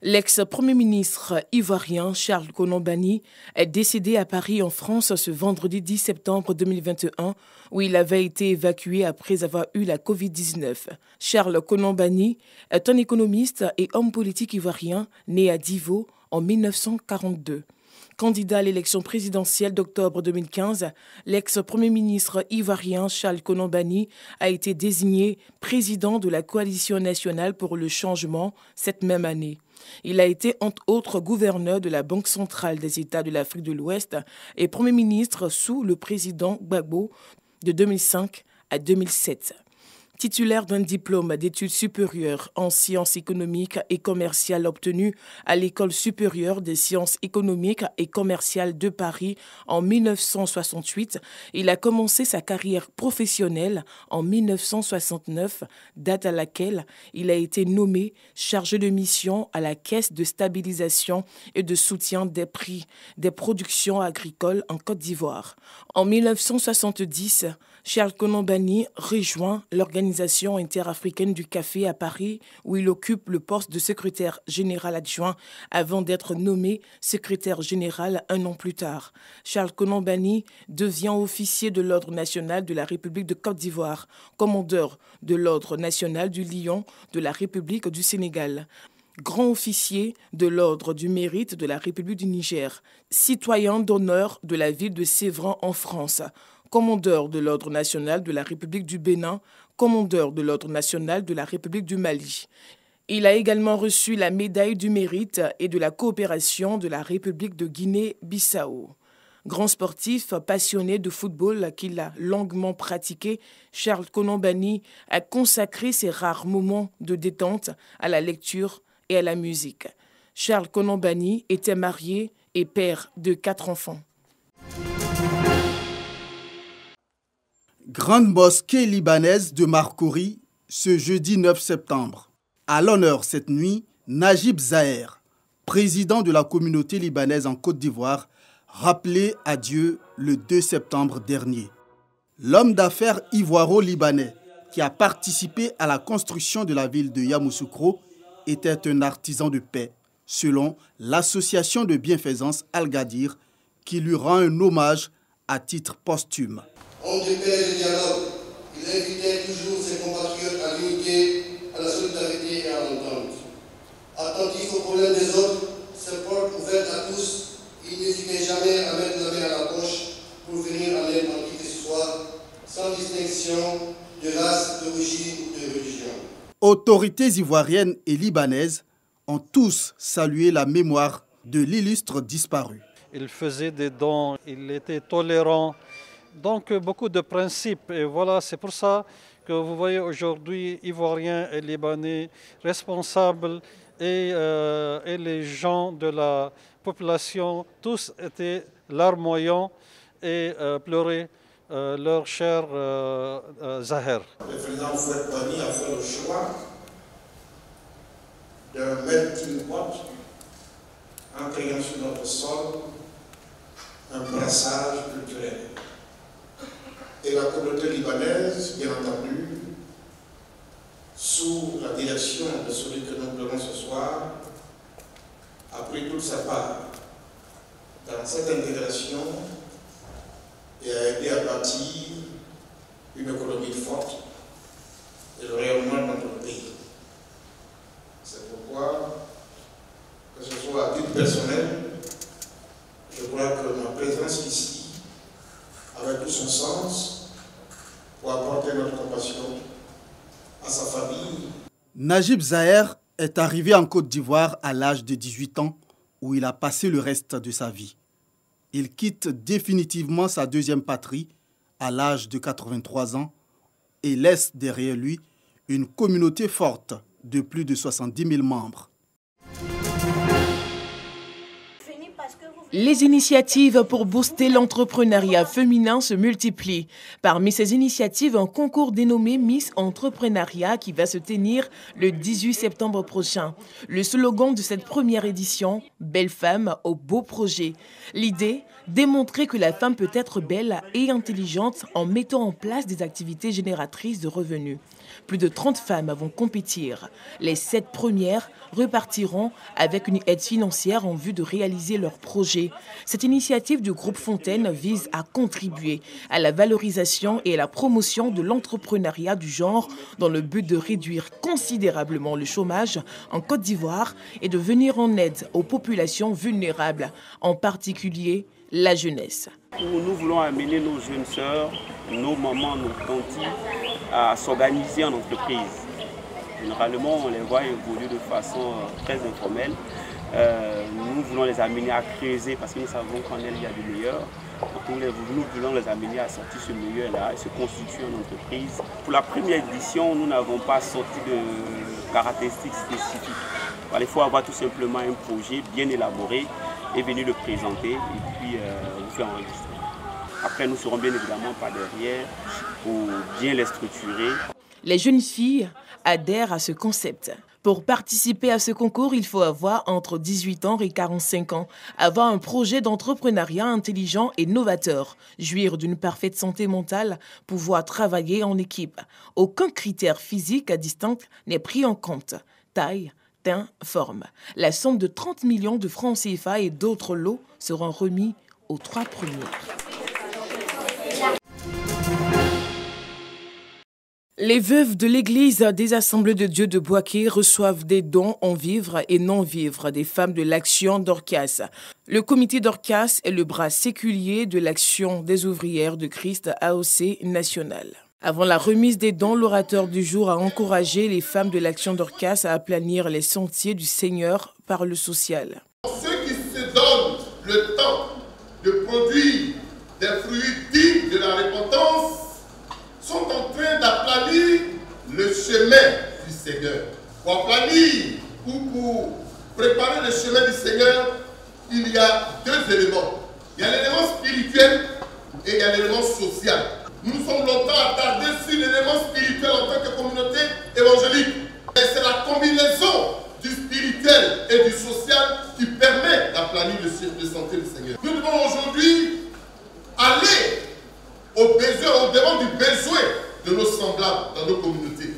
L'ex-premier ministre ivoirien Charles Konan-Banny est décédé à Paris en France ce vendredi 10 septembre 2021 où il avait été évacué après avoir eu la Covid-19. Charles Konan-Banny est un économiste et homme politique ivoirien né à Divo en 1942. Candidat à l'élection présidentielle d'octobre 2015, l'ex-premier ministre ivoirien Charles Konan-Banny a été désigné président de la Coalition nationale pour le changement cette même année. Il a été entre autres gouverneur de la Banque centrale des États de l'Afrique de l'Ouest et premier ministre sous le président Gbagbo de 2005 à 2007. Titulaire d'un diplôme d'études supérieures en sciences économiques et commerciales obtenu à l'École supérieure des sciences économiques et commerciales de Paris en 1968, il a commencé sa carrière professionnelle en 1969, date à laquelle il a été nommé chargé de mission à la Caisse de stabilisation et de soutien des prix des productions agricoles en Côte d'Ivoire. En 1970, Charles Konan-Banny rejoint l'Organisation interafricaine du café à Paris où il occupe le poste de secrétaire général adjoint avant d'être nommé secrétaire général un an plus tard. Charles Konan-Banny devient officier de l'Ordre national de la République de Côte d'Ivoire, commandeur de l'Ordre national du Lion de la République du Sénégal, grand officier de l'Ordre du Mérite de la République du Niger, citoyen d'honneur de la ville de Sévran en France, commandeur de l'Ordre national de la République du Bénin, commandeur de l'Ordre national de la République du Mali. Il a également reçu la médaille du mérite et de la coopération de la République de Guinée-Bissau. Grand sportif, passionné de football qu'il a longuement pratiqué, Charles Konan-Banny a consacré ses rares moments de détente à la lecture et à la musique. Charles Konan-Banny était marié et père de 4 enfants. Grande mosquée libanaise de Marcory, ce jeudi 9 septembre. À l'honneur cette nuit, Najib Zaher, président de la communauté libanaise en Côte d'Ivoire, rappelé à Dieu le 2 septembre dernier. L'homme d'affaires ivoiro-libanais qui a participé à la construction de la ville de Yamoussoukro était un artisan de paix, selon l'association de bienfaisance Al-Gadir, qui lui rend un hommage à titre posthume. Homme de paix et de dialogue, il invitait toujours ses compatriotes à l'unité, à la solidarité et à l'entente. Attentif aux problèmes des autres, ses portes ouvertes à tous, il n'hésitait jamais à mettre la main à la poche pour venir en aide à qui que ce soit, sans distinction de race, d'origine ou de religion. Autorités ivoiriennes et libanaises ont tous salué la mémoire de l'illustre disparu. Il faisait des dons, il était tolérant. Donc beaucoup de principes et voilà, c'est pour ça que vous voyez aujourd'hui Ivoiriens et Libanais responsables et les gens de la population, tous étaient larmoyants et pleuraient leur cher Zaher. Le président Fouet-Banny a fait le choix d'un melting pot en créant sur notre sol un brassage culturel. Et la communauté libanaise, bien entendu, sous la direction de celui que nous pleurons ce soir, a pris toute sa part dans cette intégration et a aidé à bâtir une économie forte et le rayonnement de notre pays. C'est pourquoi, que ce soit à titre personnel, je crois que ma présence ici, avec tout son sens, pour apporter notre compassion à sa famille. Najib Zaher est arrivé en Côte d'Ivoire à l'âge de 18 ans, où il a passé le reste de sa vie. Il quitte définitivement sa deuxième patrie à l'âge de 83 ans et laisse derrière lui une communauté forte de plus de 70 000 membres. Les initiatives pour booster l'entrepreneuriat féminin se multiplient. Parmi ces initiatives, un concours dénommé Miss Entrepreneuriat qui va se tenir le 18 septembre prochain. Le slogan de cette première édition, « Belle femme au beau projet ». L'idée, Démontrer que la femme peut être belle et intelligente en mettant en place des activités génératrices de revenus. Plus de 30 femmes vont compétir. Les 7 premières repartiront avec une aide financière en vue de réaliser leurs projets. Cette initiative du groupe Fontaine vise à contribuer à la valorisation et à la promotion de l'entrepreneuriat du genre dans le but de réduire considérablement le chômage en Côte d'Ivoire et de venir en aide aux populations vulnérables, en particulier la jeunesse. Nous voulons amener nos jeunes sœurs, nos mamans, nos tantis à s'organiser en entreprise. Généralement, on les voit évoluer de façon très informelle. Nous voulons les amener à creuser parce que nous savons qu'en elles, il y a du meilleur. Nous voulons les amener à sortir ce meilleur-là et se constituer en entreprise. Pour la première édition, nous n'avons pas sorti de caractéristiques spécifiques. Il faut avoir tout simplement un projet bien élaboré et venir le présenter et puis vous faire enregistrer. Après, nous serons bien évidemment pas derrière pour bien les structurer. Les jeunes filles adhèrent à ce concept. Pour participer à ce concours, il faut avoir entre 18 ans et 45 ans, avoir un projet d'entrepreneuriat intelligent et novateur, jouir d'une parfaite santé mentale, pouvoir travailler en équipe. Aucun critère physique distinct n'est pris en compte. Taille, teint, forme. La somme de 30 millions de francs CFA et d'autres lots seront remis aux 3 premiers. Les veuves de l'église des Assemblées de Dieu de Bouaké reçoivent des dons en vivres et non-vivres des femmes de l'Action Dorcas. Le comité Dorcas est le bras séculier de l'Action des ouvrières de Christ AOC national. Avant la remise des dons, l'orateur du jour a encouragé les femmes de l'Action Dorcas à aplanir les sentiers du Seigneur par le social. Ceux qui se donnent le temps de produire des fruits dignes de la repentance sont en train d'aplanir le chemin du Seigneur. Pour aplanir ou pour préparer le chemin du Seigneur, il y a 2 éléments. Il y a l'élément spirituel et il y a l'élément social. Nous nous sommes longtemps attardés sur l'élément spirituel en tant que communauté évangélique. Et c'est la combinaison du spirituel et du social qui permet d'aplanir le sentier du Seigneur. Nous devons aujourd'hui aller au besoin, au devant du besoin de nos semblables dans nos communautés.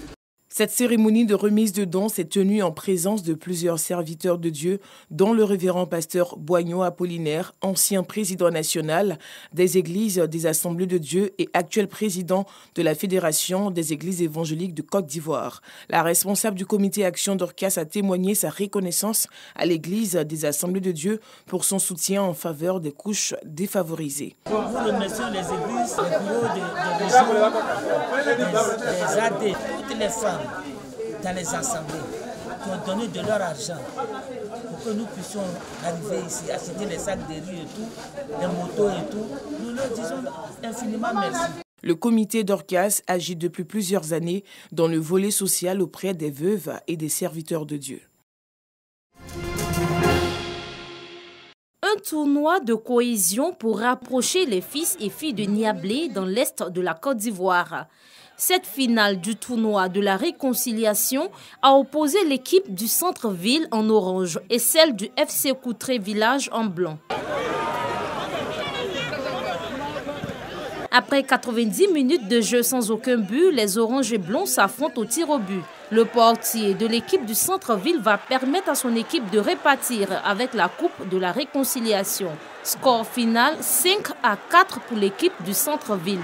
Cette cérémonie de remise de dons s'est tenue en présence de plusieurs serviteurs de Dieu, dont le révérend pasteur Boignon Apollinaire, ancien président national des églises des Assemblées de Dieu et actuel président de la Fédération des églises évangéliques de Côte d'Ivoire. La responsable du comité Action Dorcas a témoigné sa reconnaissance à l'église des Assemblées de Dieu pour son soutien en faveur des couches défavorisées. Nous remercions les églises, les bureaux des régions, des AD, toutes les femmes dans les assemblées qui ont donné de leur argent pour que nous puissions arriver ici, acheter les sacs de riz et tout, les motos et tout. Nous leur disons infiniment merci. Le comité Dorcas agit depuis plusieurs années dans le volet social auprès des veuves et des serviteurs de Dieu. Un tournoi de cohésion pour rapprocher les fils et filles de Niablé dans l'est de la Côte d'Ivoire. Cette finale du tournoi de la réconciliation a opposé l'équipe du centre-ville en orange et celle du FC Coutré Village en blanc. Après 90 minutes de jeu sans aucun but, les oranges et blonds s'affrontent au tir au but. Le portier de l'équipe du centre-ville va permettre à son équipe de repartir avec la coupe de la réconciliation. Score final 5-4 pour l'équipe du centre-ville.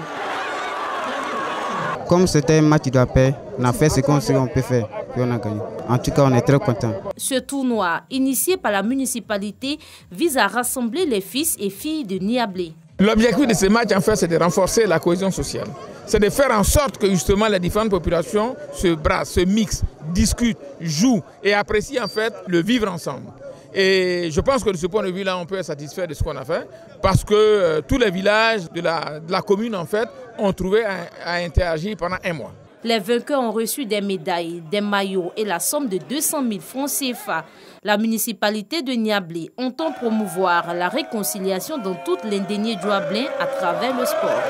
Comme c'était un match de paix, on a fait ce qu'on peut faire, puis on a gagné. En tout cas, on est très contents. Ce tournoi, initié par la municipalité, vise à rassembler les fils et filles de Niablé. L'objectif de ce match, en fait, c'est de renforcer la cohésion sociale. C'est de faire en sorte que justement les différentes populations se brassent, se mixent, discutent, jouent et apprécient en fait le vivre ensemble. Et je pense que de ce point de vue-là, on peut être satisfait de ce qu'on a fait parce que tous les villages de la commune en fait ont trouvé à interagir pendant 1 mois. Les vainqueurs ont reçu des médailles, des maillots et la somme de 200 000 francs CFA. La municipalité de Niablé entend promouvoir la réconciliation dans toute l'indénié Douablin à travers le sport.